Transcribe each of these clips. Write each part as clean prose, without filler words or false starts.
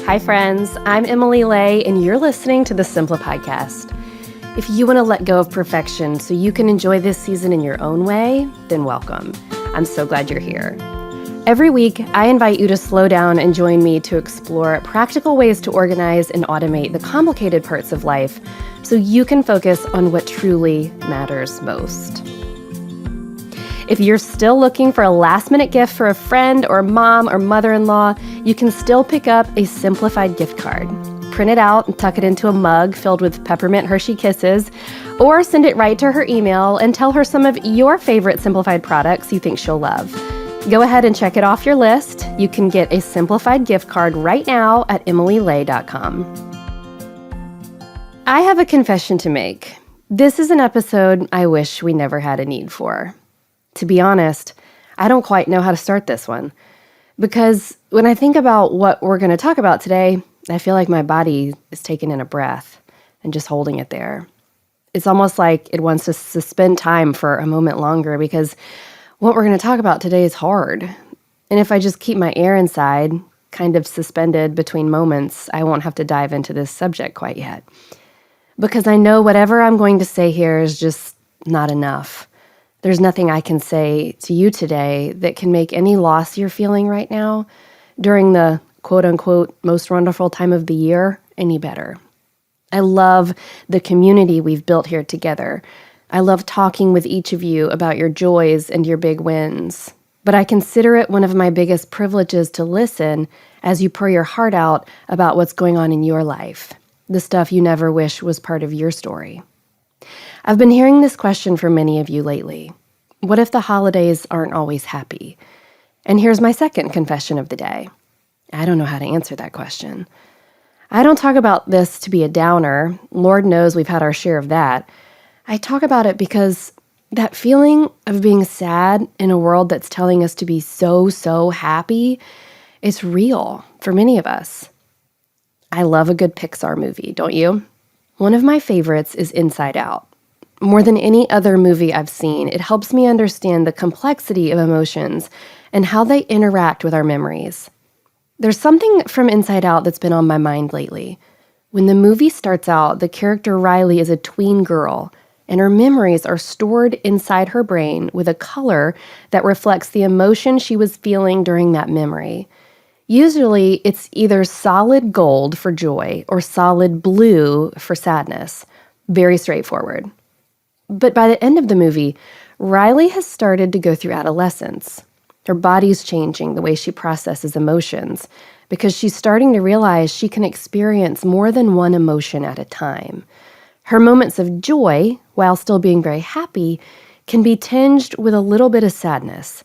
Hi, friends. I'm Emily Lay, and you're listening to the Simplified Podcast. If you want to let go of perfection so you can enjoy this season in your own way, then welcome. I'm so glad you're here. Every week, I invite you to slow down and join me to explore practical ways to organize and automate the complicated parts of life so you can focus on what truly matters most. If you're still looking for a last-minute gift for a friend or mom or mother-in-law, you can still pick up a Simplified gift card. Print it out and tuck it into a mug filled with peppermint Hershey Kisses, or send it right to her email and tell her some of your favorite Simplified products you think she'll love. Go ahead and check it off your list. You can get a Simplified gift card right now at emilylay.com. I have a confession to make. This is an episode I wish we never had a need for. To be honest, I don't quite know how to start this one, because when I think about what we're going to talk about today, I feel like my body is taking in a breath and just holding it there. It's almost like it wants to suspend time for a moment longer, because what we're going to talk about today is hard. And if I just keep my air inside, kind of suspended between moments, I won't have to dive into this subject quite yet. Because I know whatever I'm going to say here is just not enough. There's nothing I can say to you today that can make any loss you're feeling right now during the quote-unquote most wonderful time of the year any better. I love the community we've built here together. I love talking with each of you about your joys and your big wins. But I consider it one of my biggest privileges to listen as you pour your heart out about what's going on in your life, the stuff you never wish was part of your story. I've been hearing this question from many of you lately. What if the holidays aren't always happy? And here's my second confession of the day. I don't know how to answer that question. I don't talk about this to be a downer. Lord knows we've had our share of that. I talk about it because that feeling of being sad in a world that's telling us to be so happy is real for many of us. I love a good Pixar movie, don't you? One of my favorites is Inside Out. More than any other movie I've seen, it helps me understand the complexity of emotions and how they interact with our memories. There's something from Inside Out that's been on my mind lately. When the movie starts out, the character Riley is a tween girl, and her memories are stored inside her brain with a color that reflects the emotion she was feeling during that memory. Usually, it's either solid gold for joy or solid blue for sadness. Very straightforward. But by the end of the movie, Riley has started to go through adolescence. Her body's changing the way she processes emotions because she's starting to realize she can experience more than one emotion at a time. Her moments of joy, while still being very happy, can be tinged with a little bit of sadness.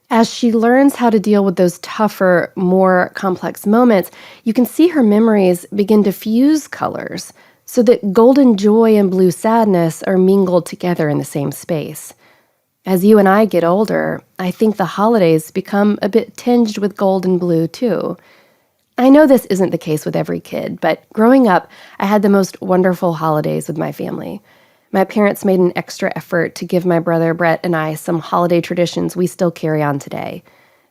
As she learns how to deal with those tougher, more complex moments, you can see her memories begin to fuse colors so that golden joy and blue sadness are mingled together in the same space. As you and I get older, I think the holidays become a bit tinged with gold and blue too. I know this isn't the case with every kid, but growing up, I had the most wonderful holidays with my family. My parents made an extra effort to give my brother Brett and I some holiday traditions we still carry on today.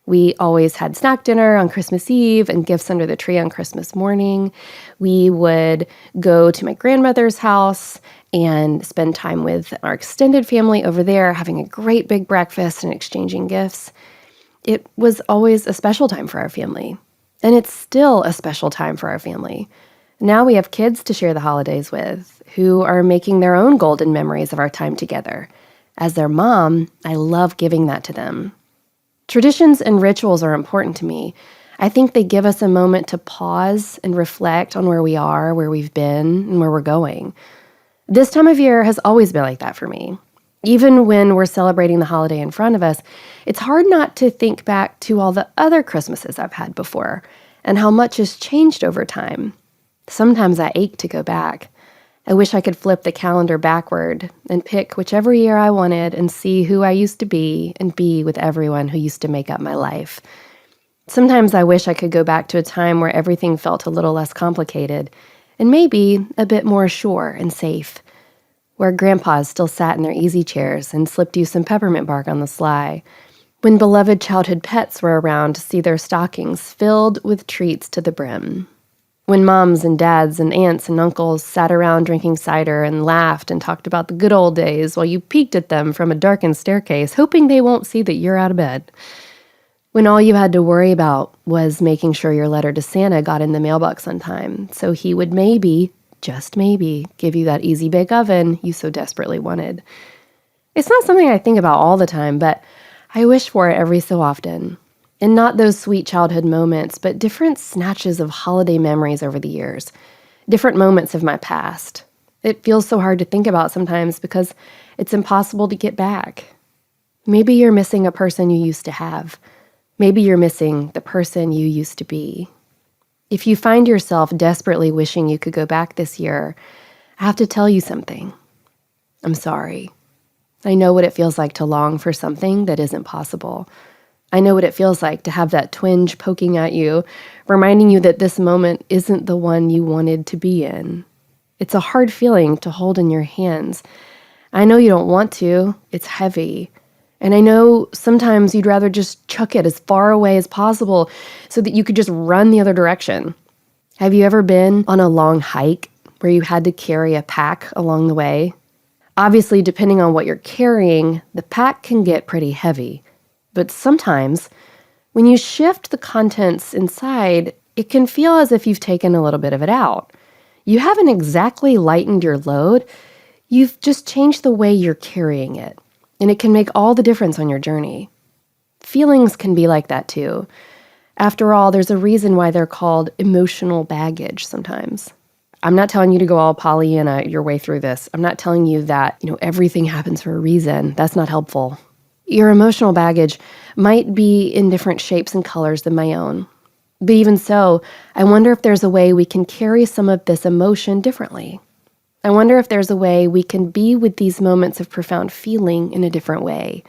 We always had snack dinner on Christmas Eve and gifts under the tree on Christmas morning. We would go to my grandmother's house and spend time with our extended family over there, having a great big breakfast and exchanging gifts. It was always a special time for our family. And it's still a special time for our family. Now we have kids to share the holidays with who are making their own golden memories of our time together. As their mom, I love giving that to them. Traditions and rituals are important to me. I think they give us a moment to pause and reflect on where we are, where we've been, and where we're going. This time of year has always been like that for me. Even when we're celebrating the holiday in front of us, it's hard not to think back to all the other Christmases I've had before and how much has changed over time. Sometimes I ache to go back. I wish I could flip the calendar backward and pick whichever year I wanted and see who I used to be and be with everyone who used to make up my life. Sometimes I wish I could go back to a time where everything felt a little less complicated and maybe a bit more sure and safe, where grandpas still sat in their easy chairs and slipped you some peppermint bark on the sly, when beloved childhood pets were around to see their stockings filled with treats to the brim. When moms and dads and aunts and uncles sat around drinking cider and laughed and talked about the good old days while you peeked at them from a darkened staircase, hoping they won't see that you're out of bed. When all you had to worry about was making sure your letter to Santa got in the mailbox on time, so he would maybe, just maybe, give you that easy bake oven you so desperately wanted. It's not something I think about all the time, but I wish for it every so often. And not those sweet childhood moments, but different snatches of holiday memories over the years, different moments of my past. It feels so hard to think about sometimes because it's impossible to get back. Maybe you're missing a person you used to have. Maybe you're missing the person you used to be. If you find yourself desperately wishing you could go back this year, I have to tell you something. I'm sorry. I know what it feels like to long for something that isn't possible. I know what it feels like to have that twinge poking at you, reminding you that this moment isn't the one you wanted to be in. It's a hard feeling to hold in your hands. I know you don't want to. It's heavy. And I know sometimes you'd rather just chuck it as far away as possible so that you could just run the other direction. Have you ever been on a long hike where you had to carry a pack along the way? Obviously, depending on what you're carrying, the pack can get pretty heavy. But sometimes, when you shift the contents inside, it can feel as if you've taken a little bit of it out. You haven't exactly lightened your load, you've just changed the way you're carrying it. And it can make all the difference on your journey. Feelings can be like that too. After all, there's a reason why they're called emotional baggage sometimes. I'm not telling you to go all Pollyanna your way through this. I'm not telling you that, everything happens for a reason. That's not helpful. Your emotional baggage might be in different shapes and colors than my own. But even so, I wonder if there's a way we can carry some of this emotion differently. I wonder if there's a way we can be with these moments of profound feeling in a different way.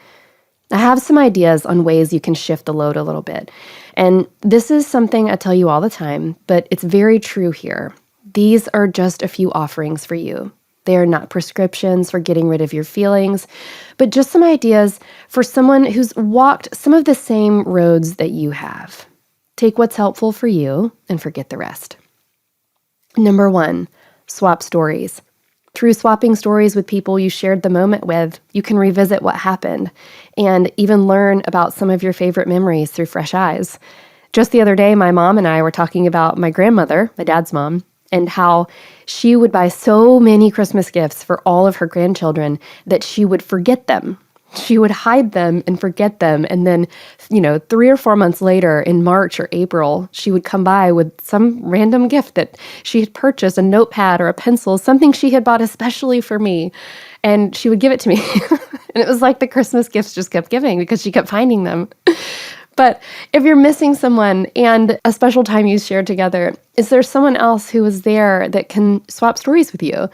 I have some ideas on ways you can shift the load a little bit. And this is something I tell you all the time, but it's very true here. These are just a few offerings for you. They are not prescriptions for getting rid of your feelings, but just some ideas for someone who's walked some of the same roads that you have. Take what's helpful for you and forget the rest. Number 1, swap stories. Through swapping stories with people you shared the moment with, you can revisit what happened and even learn about some of your favorite memories through fresh eyes. Just the other day, my mom and I were talking about my grandmother, my dad's mom, and how she would buy so many Christmas gifts for all of her grandchildren that she would forget them. She would hide them and forget them. And then, 3 or 4 months later in March or April, she would come by with some random gift that she had purchased, a notepad or a pencil, something she had bought especially for me. And she would give it to me. And it was like the Christmas gifts just kept giving because she kept finding them. But if you're missing someone and a special time you shared together, is there someone else who was there that can swap stories with you?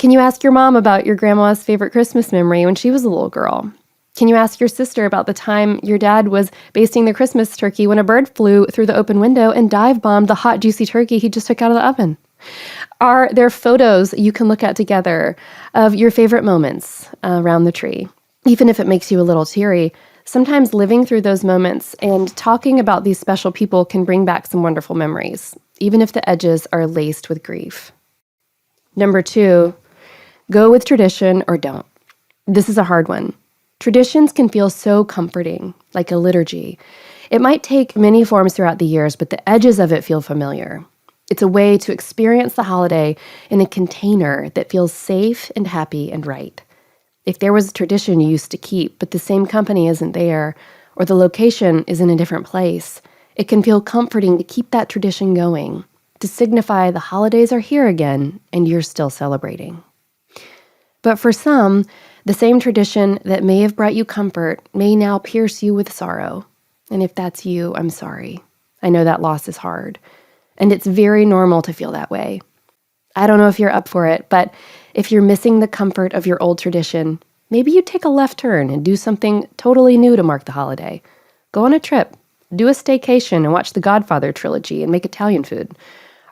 Can you ask your mom about your grandma's favorite Christmas memory when she was a little girl? Can you ask your sister about the time your dad was basting the Christmas turkey when a bird flew through the open window and dive-bombed the hot, juicy turkey he just took out of the oven? Are there photos you can look at together of your favorite moments around the tree? Even if it makes you a little teary, sometimes living through those moments and talking about these special people can bring back some wonderful memories, even if the edges are laced with grief. Number 2, go with tradition or don't. This is a hard one. Traditions can feel so comforting, like a liturgy. It might take many forms throughout the years, but the edges of it feel familiar. It's a way to experience the holiday in a container that feels safe and happy and right. If there was a tradition you used to keep, but the same company isn't there, or the location is in a different place, it can feel comforting to keep that tradition going, to signify the holidays are here again and you're still celebrating. But for some, the same tradition that may have brought you comfort may now pierce you with sorrow. And if that's you, I'm sorry. I know that loss is hard. And it's very normal to feel that way. I don't know if you're up for it, but if you're missing the comfort of your old tradition, maybe you take a left turn and do something totally new to mark the holiday. Go on a trip, do a staycation and watch the Godfather trilogy and make Italian food.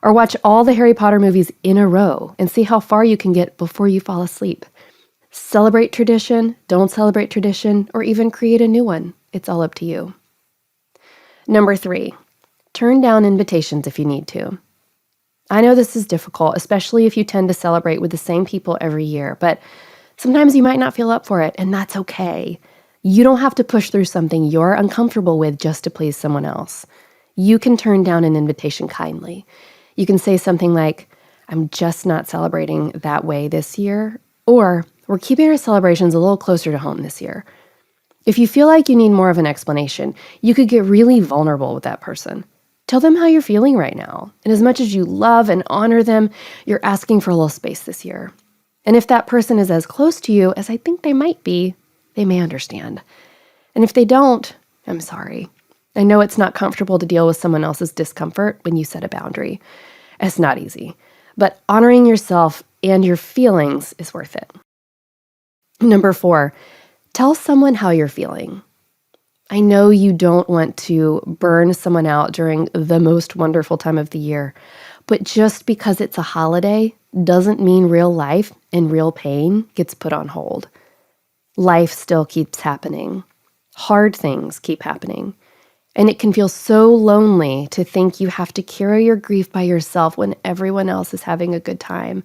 Or watch all the Harry Potter movies in a row and see how far you can get before you fall asleep. Celebrate tradition, don't celebrate tradition, or even create a new one. It's all up to you. Number 3, turn down invitations if you need to. I know this is difficult, especially if you tend to celebrate with the same people every year, but sometimes you might not feel up for it, and that's okay. You don't have to push through something you're uncomfortable with just to please someone else. You can turn down an invitation kindly. You can say something like, I'm just not celebrating that way this year, or we're keeping our celebrations a little closer to home this year. If you feel like you need more of an explanation, you could get really vulnerable with that person. Tell them how you're feeling right now. And as much as you love and honor them, you're asking for a little space this year. And if that person is as close to you as I think they might be, they may understand. And if they don't, I'm sorry. I know it's not comfortable to deal with someone else's discomfort when you set a boundary. It's not easy. But honoring yourself and your feelings is worth it. Number 4, tell someone how you're feeling. I know you don't want to burn someone out during the most wonderful time of the year, but just because it's a holiday doesn't mean real life and real pain gets put on hold. Life still keeps happening. Hard things keep happening. And it can feel so lonely to think you have to carry your grief by yourself when everyone else is having a good time.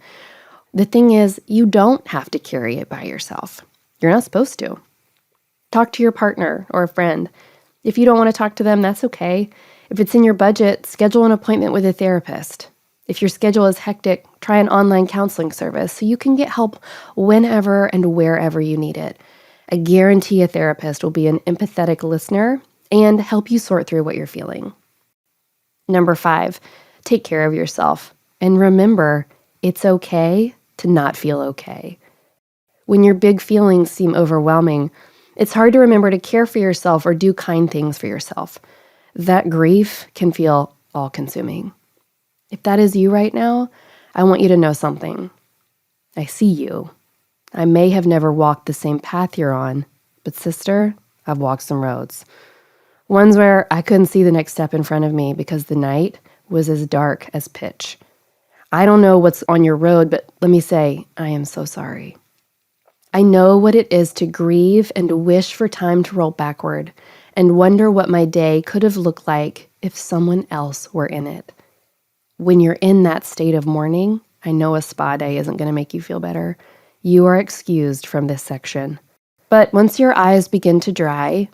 The thing is, you don't have to carry it by yourself. You're not supposed to. Talk to your partner or a friend. If you don't want to talk to them, that's okay. If it's in your budget, schedule an appointment with a therapist. If your schedule is hectic, try an online counseling service so you can get help whenever and wherever you need it. I guarantee a therapist will be an empathetic listener and help you sort through what you're feeling. Number 5, take care of yourself. And remember, it's okay to not feel okay. When your big feelings seem overwhelming, it's hard to remember to care for yourself or do kind things for yourself. That grief can feel all-consuming. If that is you right now, I want you to know something. I see you. I may have never walked the same path you're on, but sister, I've walked some roads. Ones where I couldn't see the next step in front of me because the night was as dark as pitch. I don't know what's on your road, but let me say, I am so sorry. I know what it is to grieve and wish for time to roll backward and wonder what my day could have looked like if someone else were in it. When you're in that state of mourning, I know a spa day isn't going to make you feel better. You are excused from this section. But once your eyes begin to dry,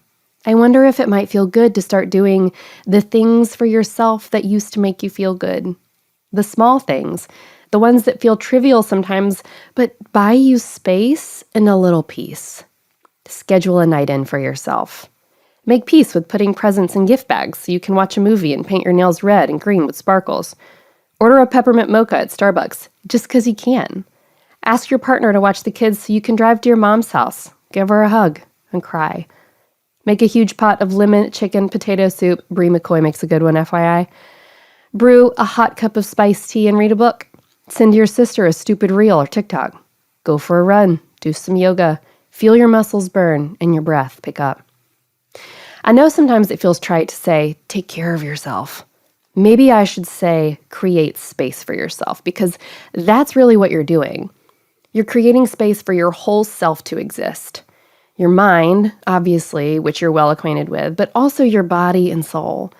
I wonder if it might feel good to start doing the things for yourself that used to make you feel good. The small things, the ones that feel trivial sometimes, but buy you space and a little peace. Schedule a night in for yourself. Make peace with putting presents in gift bags so you can watch a movie and paint your nails red and green with sparkles. Order a peppermint mocha at Starbucks just because you can. Ask your partner to watch the kids so you can drive to your mom's house, give her a hug, and cry. Make a huge pot of lemon, chicken, potato soup. Brie McCoy makes a good one, FYI. Brew a hot cup of spiced tea and read a book. Send your sister a stupid reel or TikTok. Go for a run. Do some yoga. Feel your muscles burn and your breath pick up. I know sometimes it feels trite to say, take care of yourself. Maybe I should say, create space for yourself, because that's really what you're doing. You're creating space for your whole self to exist. Your mind, obviously, which you're well acquainted with, but also your body and soul.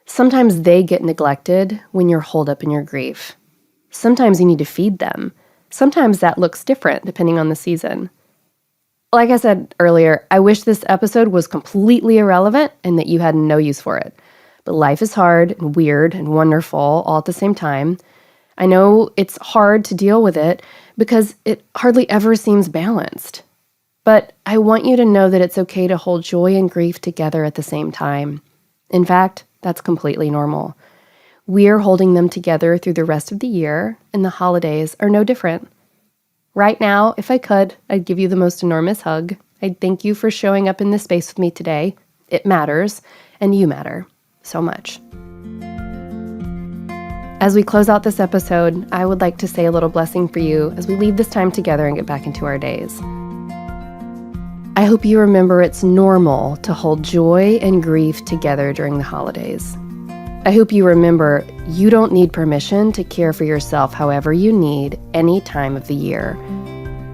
Sometimes they get neglected when you're holed up in your grief. Sometimes you need to feed them. Sometimes that looks different depending on the season. Like I said earlier, I wish this episode was completely irrelevant and that you had no use for it. But life is hard and weird and wonderful all at the same time. I know it's hard to deal with it because it hardly ever seems balanced. But I want you to know that it's okay to hold joy and grief together at the same time. In fact, that's completely normal. We're holding them together through the rest of the year, and the holidays are no different. Right now, if I could, I'd give you the most enormous hug. I'd thank you for showing up in this space with me today. It matters, and you matter so much. As we close out this episode, I would like to say a little blessing for you as we leave this time together and get back into our days. I hope you remember it's normal to hold joy and grief together during the holidays. I hope you remember you don't need permission to care for yourself however you need any time of the year.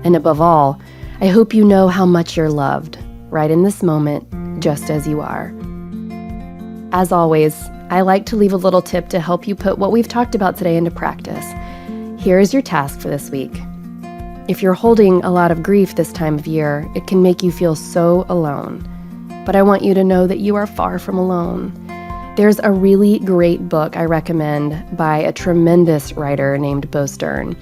And above all, I hope you know how much you're loved, right in this moment, just as you are. As always, I like to leave a little tip to help you put what we've talked about today into practice. Here is your task for this week. If you're holding a lot of grief this time of year, it can make you feel so alone. But I want you to know that you are far from alone. There's a really great book I recommend by a tremendous writer named Bo Stern.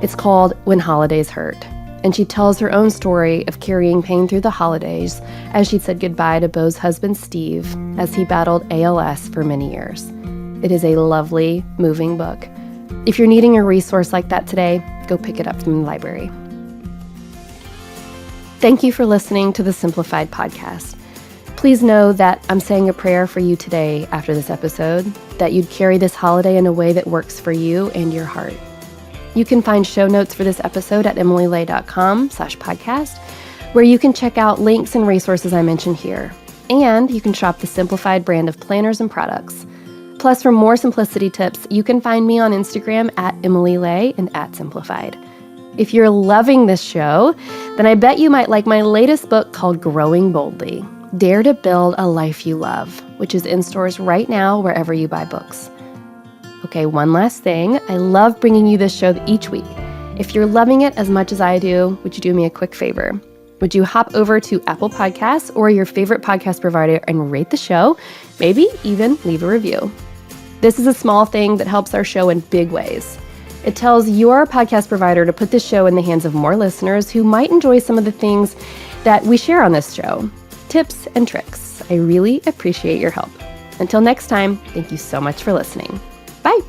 It's called When Holidays Hurt, and she tells her own story of carrying pain through the holidays as she said goodbye to Bo's husband, Steve, as he battled ALS for many years. It is a lovely, moving book. If you're needing a resource like that today, go pick it up from the library. Thank you for listening to the Simplified podcast. Please know that I'm saying a prayer for you today after this episode, that you'd carry this holiday in a way that works for you and your heart. You can find show notes for this episode at emilylay.com/podcast, where you can check out links and resources I mentioned here. And you can shop the Simplified brand of planners and products. Plus, for more simplicity tips, you can find me on Instagram at emilylay and at Simplified. If you're loving this show, then I bet you might like my latest book called Growing Boldly: Dare to Build a Life You Love, which is in stores right now wherever you buy books. Okay, one last thing. I love bringing you this show each week. If you're loving it as much as I do, would you do me a quick favor? Would you hop over to Apple Podcasts or your favorite podcast provider and rate the show? Maybe even leave a review. This is a small thing that helps our show in big ways. It tells your podcast provider to put this show in the hands of more listeners who might enjoy some of the things that we share on this show. Tips and tricks. I really appreciate your help. Until next time, thank you so much for listening. Bye.